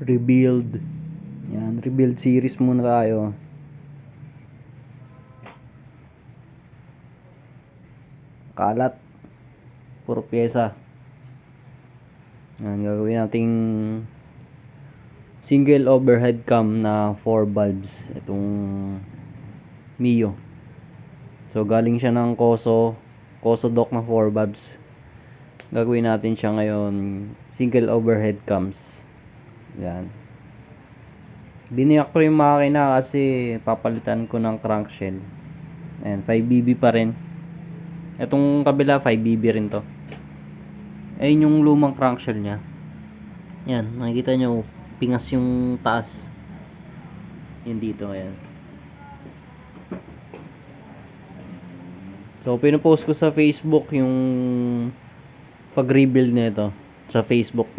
Rebuild. Yan, rebuild series muna tayo. Kalat. Puro pyesa. Yan, gagawin nating single overhead cam na 4 valves. Itong Mio. So, galing siya ng Koso dock na 4 valves. Gagawin natin siya ngayon single overhead cams. Yan. Biniyak ko yung makina kasi papalitan ko ng crankshell. Ayan, 5BB pa rin. Itong kabila 5BB rin to. Ayun yung lumang crankshell nya. Yan, makikita nyo pingas yung taas. Yan dito, ayan. So, pinopost ko sa Facebook yung pag-rebuild nito sa Facebook page.